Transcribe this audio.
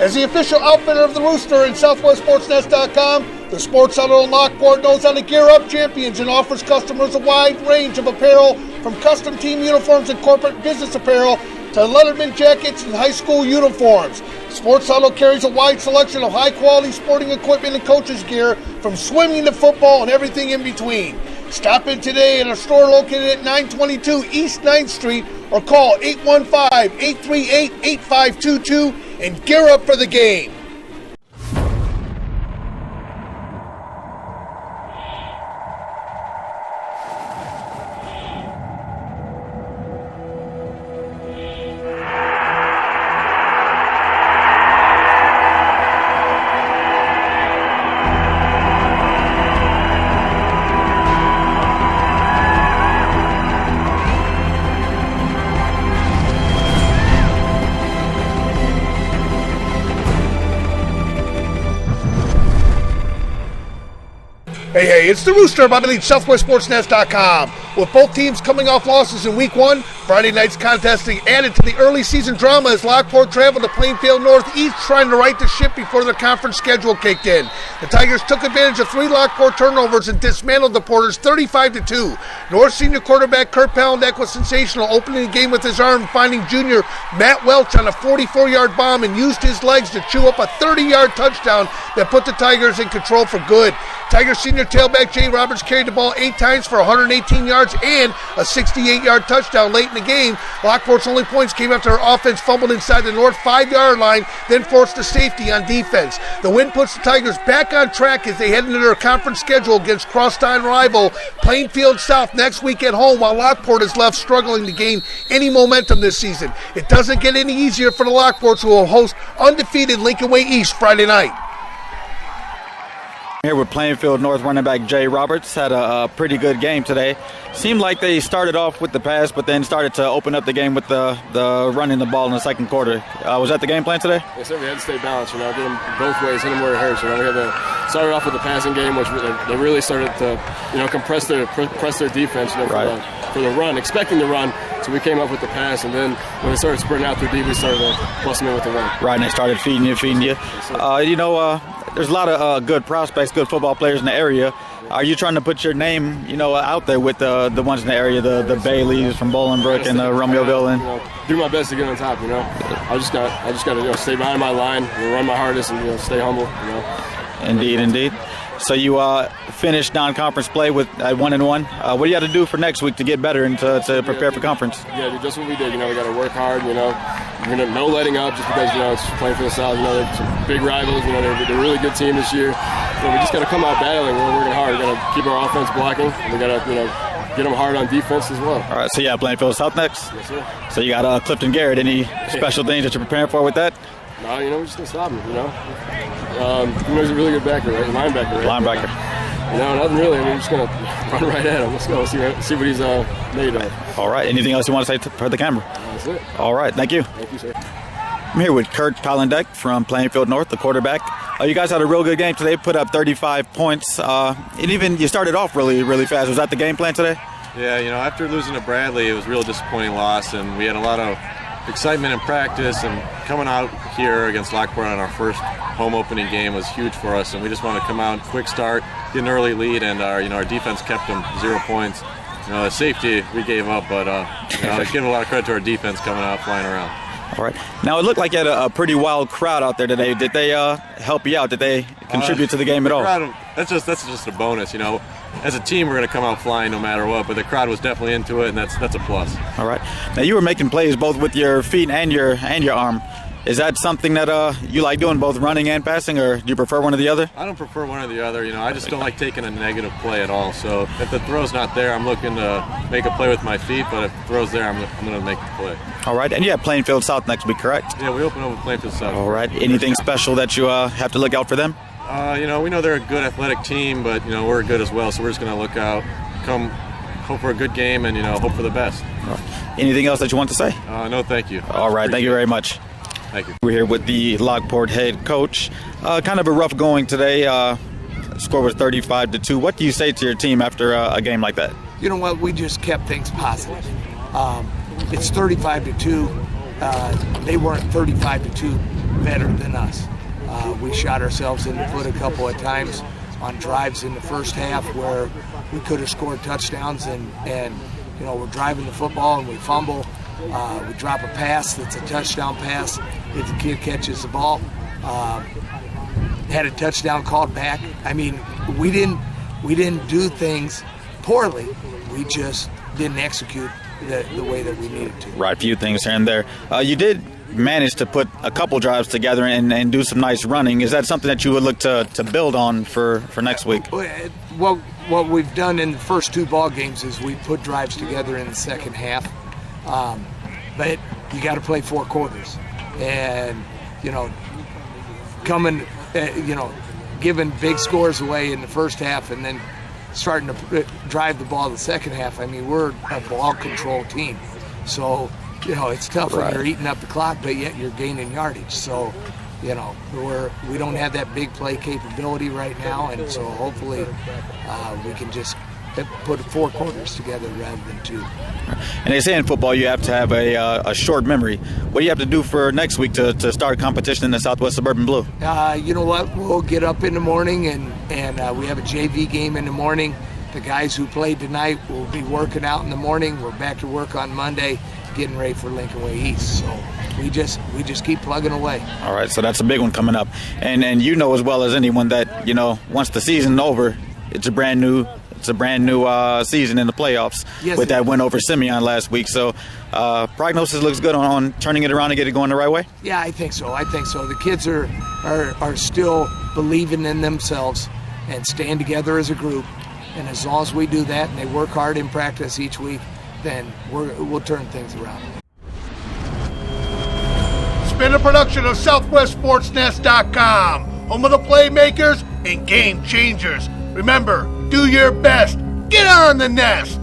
As the official outfitter of the Rooster and SouthwestSportsNet.com, the Sports Huddle in Lockport knows how to gear up champions and offers customers a wide range of apparel from custom team uniforms and corporate business apparel to letterman jackets and high school uniforms. Sports Huddle carries a wide selection of high-quality sporting equipment and coaches gear from swimming to football and everything in between. Stop in today at our store located at 922 East 9th Street or call 815-838-8522 and gear up for the game. Hey, it's the Rooster by SouthwestSportsNet.com. With both teams coming off losses in Week 1, Friday night's contesting added to the early season drama as Lockport traveled to Plainfield North, each trying to right the ship before their conference schedule kicked in. The Tigers took advantage of 3 Lockport turnovers and dismantled the Porters 35-2. North senior quarterback Kurt Palandek was sensational, opening the game with his arm, finding junior Matt Welch on a 44-yard bomb and used his legs to chew up a 30-yard touchdown that put the Tigers in control for good. Tigers senior tailback Jay Roberts carried the ball 8 times for 118 yards and a 68-yard touchdown late in the game. Lockport's only points came after our offense fumbled inside the North 5-yard line, then forced a safety on defense. The win puts the Tigers back on track as they head into their conference schedule against crosstown rival Plainfield South next week at home, while Lockport is left struggling to gain any momentum this season. It doesn't get any easier for the Lockports, who will host undefeated Lincoln Way East Friday night. Here with Plainfield North running back Jay Roberts. Had a pretty good game today. Seemed like they started off with the pass, but then started to open up the game with the running the ball in the second quarter. Was that the game plan today? Yes, sir. We had to stay balanced, get them both ways, hit them where it hurts. We had to start off with the passing game, which they really started to, press their defense, for the run, expecting the run. So we came up with the pass, and then when they started sprinting out through deep, we started to plus them in with the run. Right, and they started feeding you. Yes, there's a lot of good prospects, good football players in the area. Are you trying to put your name, out there with the ones in the area, the Baileys from Bolingbrook and Romeoville? And do my best to get on top. I just got to stay behind my line, run my hardest, and stay humble. Indeed. So you finished non-conference play with 1-1. What do you have to do for next week to get better and to prepare for conference? Yeah, just what we did. We got to work hard. We're no letting up just because it's playing for the South. They're some big rivals. They're a really good team this year. We just got to come out battling. We're working hard. We got to keep our offense blocking. And we got to get them hard on defense as well. All right. So Plainfield South next. Yes, sir. So you got Clifton Garrett. Any special things that you're preparing for with that? No, we're just gonna stop him. He's a really good backer, right? Linebacker. Linebacker. Nothing really. We're just gonna run right at him. Let's go. See what he's made of. All right. Anything else you want to say for the camera? That's it. All right. Thank you. Thank you, sir. I'm here with Kurt Palandek from Plainfield North, the quarterback. You guys had a real good game today. Put up 35 points. And even you started off really, really fast. Was that the game plan today? Yeah. After losing to Bradley, it was a real disappointing loss, and we had a lot of excitement in practice, and coming out here against Lockport on our first home opening game was huge for us, and we just wanted to come out, quick start, get an early lead, and our defense kept them 0 points. The safety we gave up, but I give a lot of credit to our defense coming out, flying around. All right. Now it looked like you had a pretty wild crowd out there today. Did they help you out? Did they contribute to the game at all? That's just a bonus. As a team, we're going to come out flying no matter what, but the crowd was definitely into it, and that's a plus. All right. Now you were making plays both with your feet and your arm. Is that something that you like doing, both running and passing, or do you prefer one or the other? I don't prefer one or the other. I just don't like taking a negative play at all. So if the throw's not there, I'm looking to make a play with my feet, but if the throw's there, I'm going to make the play. All right. And you have Plainfield South next week, correct? Yeah, we open up with Plainfield South. All right. Anything special that you have to look out for them? We know they're a good athletic team, but, we're good as well, so we're just going to look out, hope for a good game, and, hope for the best. Anything else that you want to say? No, thank you. All right. Thank you very much. Thank you. We're here with the Lockport head coach. Kind of a rough going today. Score was 35-2. What do you say to your team after a game like that? You know what? We just kept things positive. It's 35-2. they weren't 35-2 better than us. We shot ourselves in the foot a couple of times on drives in the first half where we could have scored touchdowns, and we're driving the football and we fumble. We drop a pass that's a touchdown pass if the kid catches the ball. Had a touchdown called back. I mean, we didn't do things poorly. We just didn't execute the way that we needed to. Right, few things here and there. You did manage to put a couple drives together and do some nice running. Is that something that you would look to build on for next week? Well, what we've done in the first two ball games is we put drives together in the second half. But you got to play 4 quarters, and giving big scores away in the first half and then starting to drive the ball in the second half. I mean, we're a ball control team, so it's tough when you're eating up the clock, but yet you're gaining yardage. So we don't have that big play capability right now, and so hopefully we can just put 4 quarters together rather than 2. And they say in football you have to have a short memory. What do you have to do for next week to start competition in the Southwest Suburban Blue? You know what? We'll get up in the morning and we have a JV game in the morning. The guys who played tonight will be working out in the morning. We're back to work on Monday, getting ready for Lincoln Way East. So we just keep plugging away. All right, so that's a big one coming up. And as well as anyone that, once the season's over, it's a brand new season in the playoffs with that win over Simeon last week. So prognosis looks good on turning it around and get it going the right way? Yeah, I think so. The kids are still believing in themselves and staying together as a group. And as long as we do that and they work hard in practice each week, then we'll turn things around. It's been a production of SouthwestSportsNest.com, home of the playmakers and game changers. Remember, do your best. Get on the nest.